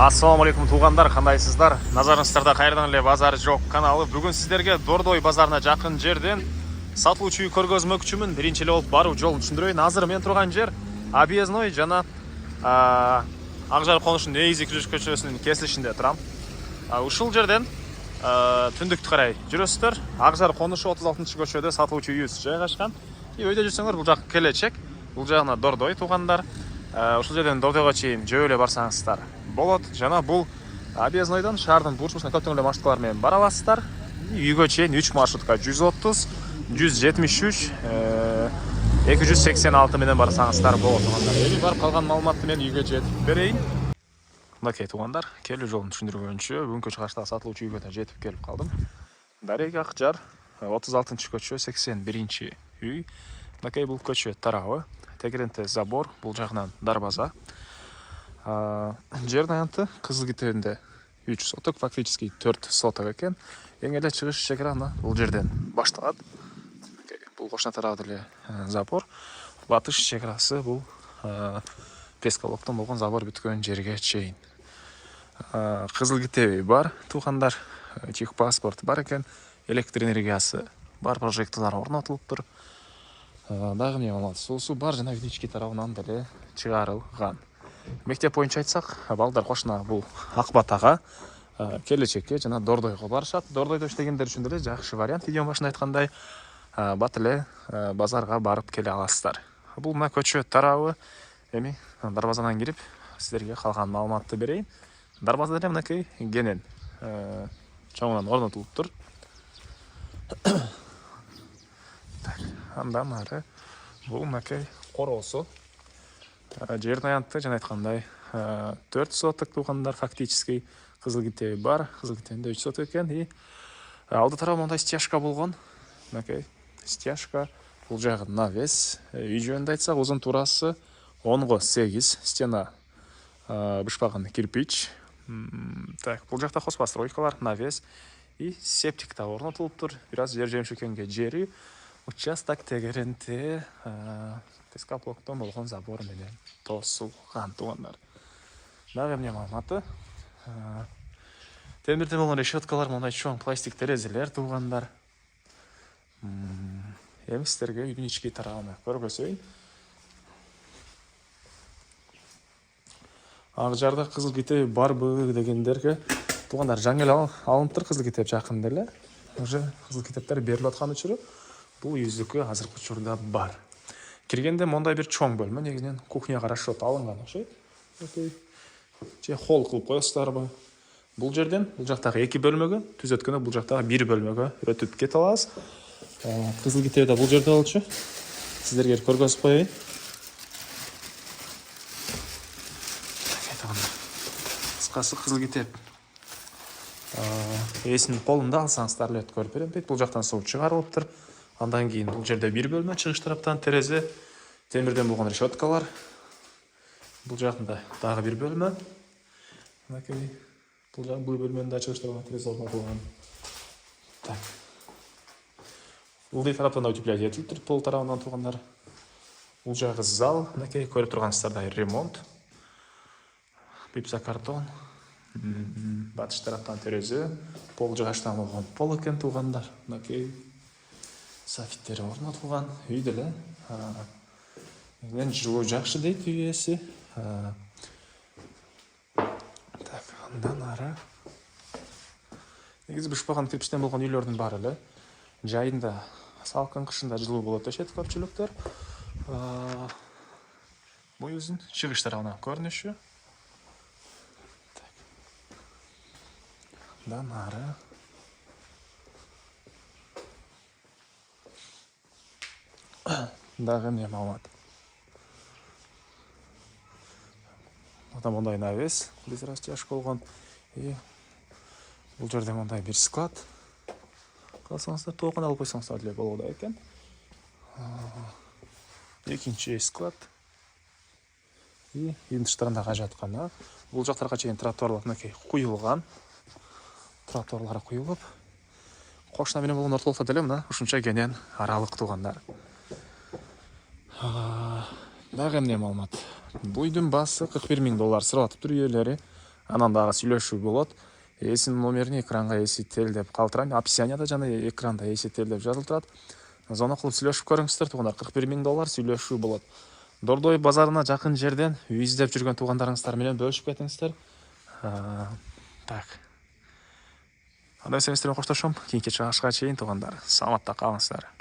Ассалаумалейкум туғандар, қандайсыздар? Назарыңыздарда қайырдан эле базар жоқ каналы. Бүгін сіздерге Дордой базарына жақын жерден сатылуучу көргөзмөкчүмүн. Биринчи эле болуп баруу жолун түшүндүрөйүн. Азыр мен турган жер Объездной жана Акжар конушунун Эйзи Күрөш көчөсүнүн кесилишинде турам. Ушул жерден түндүктү карай жүрөсүздөр. Акжар конушу 36-көчөдө сатылуучу үйүбүз жайгашкан. Өйдө жүрсөңөр бул жак келечек. Бул жагына Дордой туғандар. Ушул жерден Дордойго чейин жөө эле барсаңыздар болот. Жана бул Объезднойдон шаардын бурчусуна көптөгөн эле маршруткалар менен бара аласыздар. Үйгө чейин 3 маршрутка 130, 173, 286 менен барсаңыздар болот тугандар. Эми барып калган маалыматты мен үйгө жетип берейин. Мынакей тугандар, келүү жолун түшүндүргөнчө бүгүнкү чыгыштагы сатылуучу үйгө да жетип келип калдым. Дарек Акжар 36-көчө 81 үй. Мынакей бул көчө тарабы. Тегеренте забор, бул жагынан дарбаза. Жер аянты Кызыл Китебинде 3 соток, фактически 4 соток экен. Эң эле чыгыш чекараны бул жерден башталат. Бул кошуна тарабы деле забор. Батыш чекарасы бул Пескалоктон болгон забор бүткөн жерге чейин. Кызыл Китеби бар туугандар, техпаспорт бар экен, электр энергиясы бар, прожекторлор орнотулуптур. Дагы эмне болот? Суусу бар жана ички тарабынан деле чыгарылган. Мектеп боюнча айтсак, балдар кошуна бул Акбатага, келечекке жана Дордойго барышат. Дордойдо иштегендер үчүн деле жакшы вариант. Видео башында айткандай, бат эле базарга барып келе аласыздар. Бул мына көчө тарабы. Эми дарбазадан кирип, сиздерге калган маалыматты берейин. Дарбаза деле мынакей кенен чоңунан орнотулуптур. Андан ары бул мынакей короосу. Жер аянты жана айткандай 4 соток тугандар, фактически Кызыл Китеби бар. Кызыл Китебинде 3 соток экен. И алды тарабы мындай стяжка болгон. Мынакей стяжка. Бул жагы навес. Үй жөнүндө айтсак, узун турасы 10го 8, стена бышпаган кирпич. Так, бул жакта хозпостройкалар, навес и септик да орнотулуптур. Бир аз жер жемшөккөнгө жери. Участок тегеренте Пескалоктон болгон забор менен тосулган тугандар. Дагы эмне маалыматы? Темирден болгон решеткалар, мындай чоң пластик терезелер тугандар. Эми сиздерге үйдүн ички тарабын көргөзөйүн. Акжарда Кызыл Китеби барбы дегендерге тугандар, жаңы эле алыныптыр. Кызыл Китеп жакын деле. Уже Кызыл Китептер берилип аткан учуру бул үйүздүкү азыркы учурда бар. Киргенде мондай бир чоң бөлмө, негизинен кухняга расчет алынган окшойт. Же холл кылып коесуздарбы? Бул жерден бул жактагы 2 бөлмөгө, түзөткөндө бул жактагы 1 бөлмөгө өтүп кете аласыз. Кызыл Китеби да бул жерде болчу. Сиздерге көргөзүп коеюн. Кыскасы Кызыл Китеп эсинин колунда алсаңыздар эле көрүп берем дейт. Бул жактан суу чыгарылыптыр. Андан кийин бул жерде 1 бөлмө, чыгыш тараптан терезе, темирден болгон решеткалар. Бул жагында дагы 1 бөлмө. Мынакей бул бөлмөнүн да чыгыш тараптан терезе орнотулган. Так. Бул тараптан да утеплять этилиптир, пол тарабынан тугандар. Бул жагы зал, мынакей көрүп турганыңыздардай ремонт. Пипсокартон. Батыш тараптан терезе, пол жыгачтан болгон пол экен тугандар. Мынакей софиттери орнотулган. Үй деле мен жылуу жакшы дейт үй ээси. Так, андан ары негизи бышпаган кирпичтен болгон үйлөрдүн баары эле жайында, салкын кышында жылуу болот дешет көпчүлүктөр. Бул өзүнүн чыгыш тарабынан көрүнүшү. Андан ары дагы эмне маалымат? Мына мондай навес, биз растяжка болгон. И бул жерде мондай бир склад. Калсаңыздар тоокун алып койсоңуздар деле болот экен. Экинчи склад. И үйдүн тыштарында ажаткана. Бул жактарга чейин тротуарлар мынакей куюлган. Тротуарлары куюлуп, кошуна менен болгон ортолукта деле мына ушунча кенен аралык тугандар. Дагы эмне маалымат? Бул үйдүн баасы $41,000 сурап атыптыр. Үйлери анан дагы сүйлөшүү болот. Эсинин номерин экранга эсителдеп калтырайм. Описанияда жана экранда эсителдеп жазылып турат. Звонок кылып сүйлөшүп көрүңүздөр туугандар. $41,000 сүйлөшүү болот. Дордой базарына жакын жерден үй издеп жүргөн туугандарыңыздар менен бөлүшүп кетиңиздер. Так. Анда эмес менен коштошом. Кийинки чыгышка чейин туугандар. Саламатта калыңыздар.